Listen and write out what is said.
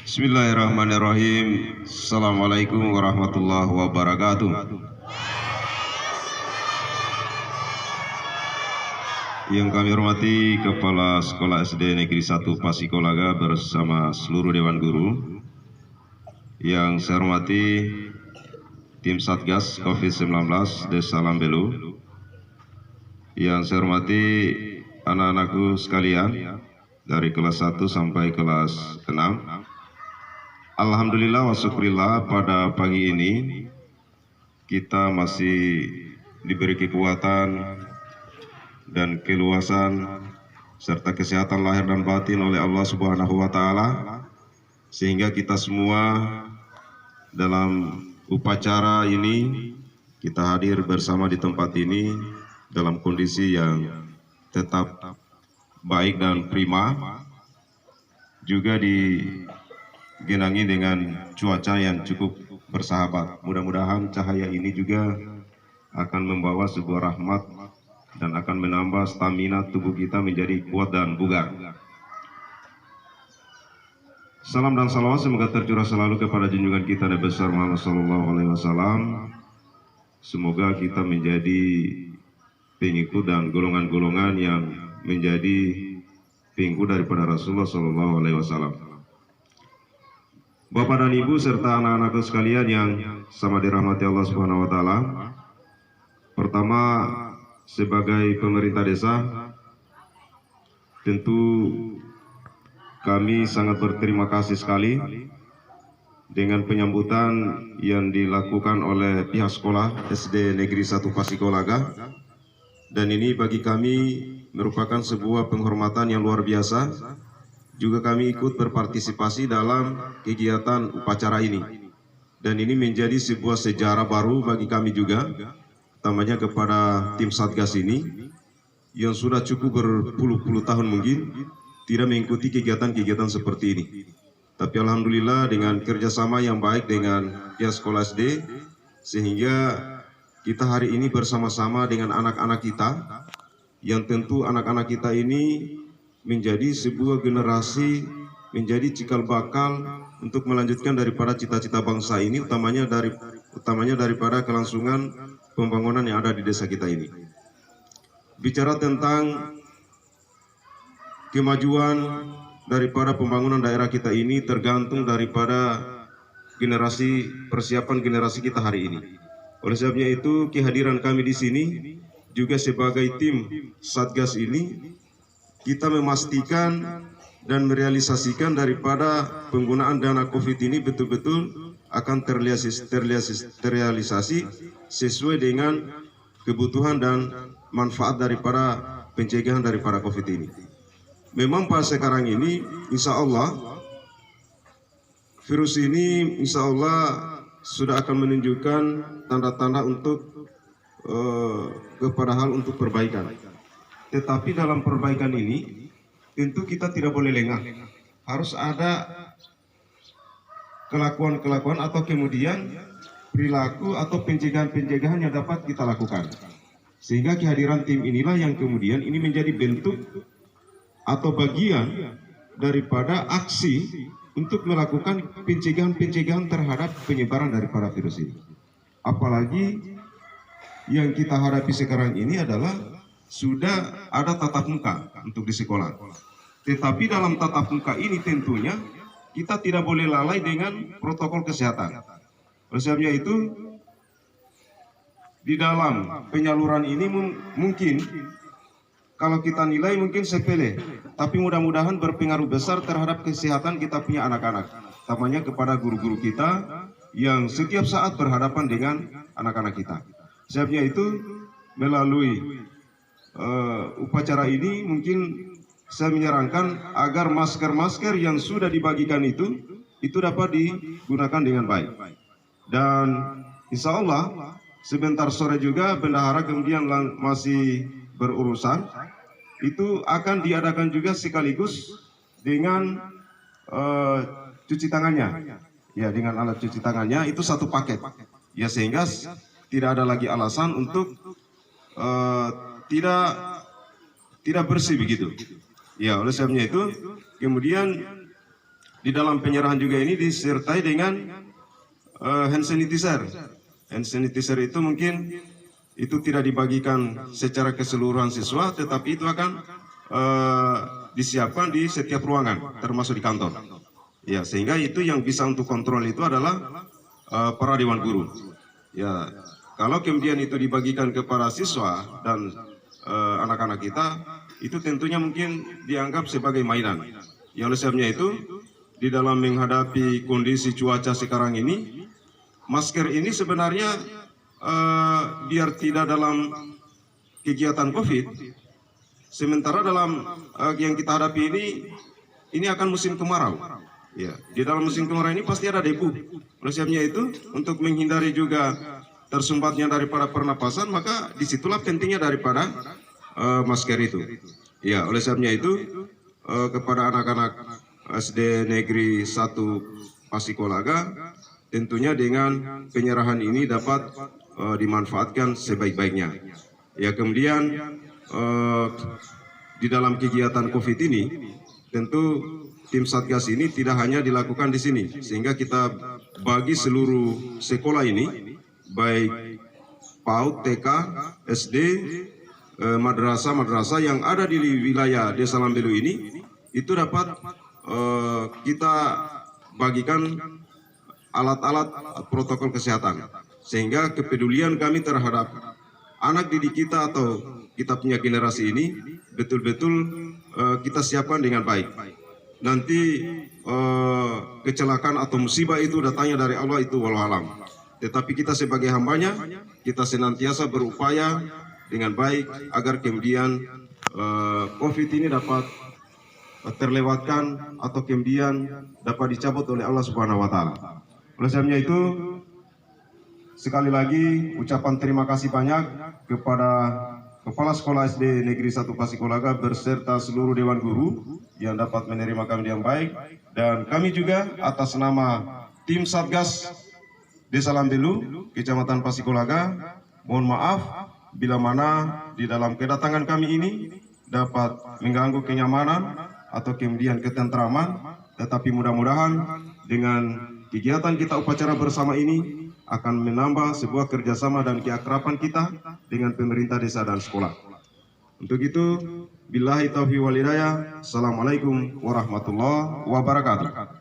Bismillahirrahmanirrahim. Assalamualaikum warahmatullahi wabarakatuh. Yang kami hormati Kepala Sekolah SD Negeri 1 Pasikolaga bersama seluruh Dewan Guru. Yang saya hormati tim Satgas COVID-19 Desa Lambelu. Yang saya hormati anak-anakku sekalian dari kelas 1 sampai kelas 6. Alhamdulillah wa syukurillah, pada pagi ini kita masih diberi kekuatan dan keluasan serta kesehatan lahir dan batin oleh Allah Subhanahu wa taala, sehingga kita semua dalam upacara ini kita hadir bersama di tempat ini dalam kondisi yang tetap baik dan prima, juga digenangi dengan cuaca yang cukup bersahabat. Mudah-mudahan cahaya ini juga akan membawa sebuah rahmat dan akan menambah stamina tubuh kita menjadi kuat dan bugar. Salam dan salawat semoga tercurah selalu kepada junjungan kita Nabi besar Muhammad SAW. Semoga kita menjadi pengikut dan golongan-golongan yang menjadi pengikut daripada Rasulullah SAW. Bapak dan Ibu serta anak-anakku sekalian yang sama dirahmati Allah Subhanahu wa taala. Pertama, sebagai pemerintah desa, tentu kami sangat berterima kasih sekali dengan penyambutan yang dilakukan oleh pihak sekolah SD Negeri 1 Pasikolaga. Dan ini bagi kami merupakan sebuah penghormatan yang luar biasa. Juga kami ikut berpartisipasi dalam kegiatan upacara ini. Dan ini menjadi sebuah sejarah baru bagi kami juga, utamanya kepada tim Satgas ini yang sudah cukup berpuluh-puluh tahun mungkin tidak mengikuti kegiatan-kegiatan seperti ini. Tapi alhamdulillah dengan kerjasama yang baik dengan pihak sekolah SD, sehingga kita hari ini bersama-sama dengan anak-anak kita, yang tentu anak-anak kita ini menjadi sebuah generasi, menjadi cikal bakal untuk melanjutkan daripada cita-cita bangsa ini, utamanya daripada kelangsungan pembangunan yang ada di desa kita ini. Bicara tentang kemajuan daripada pembangunan daerah kita ini tergantung daripada persiapan generasi kita hari ini. Oleh sebabnya itu, kehadiran kami di sini juga sebagai tim Satgas ini, kita memastikan dan merealisasikan daripada penggunaan dana COVID ini betul-betul akan terrealisasi sesuai dengan kebutuhan dan manfaat daripada pencegahan daripada COVID ini. Memang pada sekarang ini, insya Allah, virus ini insya Allah sudah akan menunjukkan tanda-tanda untuk kepada hal untuk perbaikan. Tetapi dalam perbaikan ini tentu kita tidak boleh lengah. Harus ada kelakuan-kelakuan atau kemudian perilaku atau pencegahan-pencegahan yang dapat kita lakukan. Sehingga kehadiran tim inilah yang kemudian ini menjadi bentuk atau bagian daripada aksi untuk melakukan pencegahan-pencegahan terhadap penyebaran daripada virus ini. Apalagi yang kita hadapi sekarang ini adalah sudah ada tatap muka untuk di sekolah. Tetapi dalam tatap muka ini tentunya kita tidak boleh lalai dengan protokol kesehatan. Oleh sebabnya itu, di dalam penyaluran ini mungkin kalau kita nilai mungkin sepele, tapi mudah-mudahan berpengaruh besar terhadap kesehatan kita punya anak-anak. Utamanya kepada guru-guru kita yang setiap saat berhadapan dengan anak-anak kita. Sebabnya itu, melalui upacara ini mungkin saya menyarankan agar masker-masker yang sudah dibagikan itu dapat digunakan dengan baik. Dan insya Allah sebentar sore juga bendahara kemudian masih berurusan, itu akan diadakan juga sekaligus dengan cuci tangannya. Ya, dengan alat cuci tangannya itu satu paket. Ya, sehingga tidak ada lagi alasan untuk tidak bersih begitu. Ya, oleh sebabnya itu kemudian di dalam penyerahan juga ini disertai dengan hand sanitizer. Hand sanitizer itu mungkin itu tidak dibagikan secara keseluruhan siswa, tetapi itu akan disiapkan di setiap ruangan, termasuk di kantor. Ya, sehingga itu yang bisa untuk kontrol itu adalah para dewan guru. Ya, kalau kemudian itu dibagikan kepada siswa dan anak-anak kita, itu tentunya mungkin dianggap sebagai mainan. Ya, oleh sebabnya itu, di dalam menghadapi kondisi cuaca sekarang ini, masker ini sebenarnya biar tidak dalam kegiatan COVID, sementara dalam yang kita hadapi ini akan musim kemarau. Ya, di dalam musim kemarau ini pasti ada debu. Oleh sebabnya itu, untuk menghindari juga tersumbatnya daripada pernapasan, maka disitulah pentingnya daripada masker itu. Ya, oleh sebabnya itu kepada anak-anak SD Negeri 1 Pasikolaga, tentunya dengan penyerahan ini dapat dimanfaatkan sebaik-baiknya. Ya, kemudian di dalam kegiatan COVID ini, tentu tim Satgas ini tidak hanya dilakukan di sini, sehingga kita bagi seluruh sekolah ini, baik PAUD, TK, SD, madrasah yang ada di wilayah Desa Lambelu ini, itu dapat kita bagikan alat-alat protokol kesehatan, sehingga kepedulian kami terhadap anak didik kita atau kita punya generasi ini betul-betul kita siapkan dengan baik. Nanti kecelakaan atau musibah itu datangnya dari Allah, itu wallahualam. Tetapi kita sebagai hambanya, kita senantiasa berupaya dengan baik agar kemudian COVID ini dapat terlewatkan atau kemudian dapat dicabut oleh Allah Subhanahu wa Ta'ala. Oleh sebabnya itu, sekali lagi ucapan terima kasih banyak kepada Kepala Sekolah SD Negeri 1 Pasikolaga beserta seluruh Dewan Guru yang dapat menerima kami dengan baik, dan kami juga atas nama tim Satgas Desa Lambelu, Kecamatan Pasikolaga, mohon maaf bila mana di dalam kedatangan kami ini dapat mengganggu kenyamanan atau kemudian ketentraman, tetapi mudah-mudahan dengan kegiatan kita upacara bersama ini akan menambah sebuah kerjasama dan keakraban kita dengan pemerintah desa dan sekolah. Untuk itu, billahi taufiq wal hidayah. Assalamualaikum warahmatullahi wabarakatuh.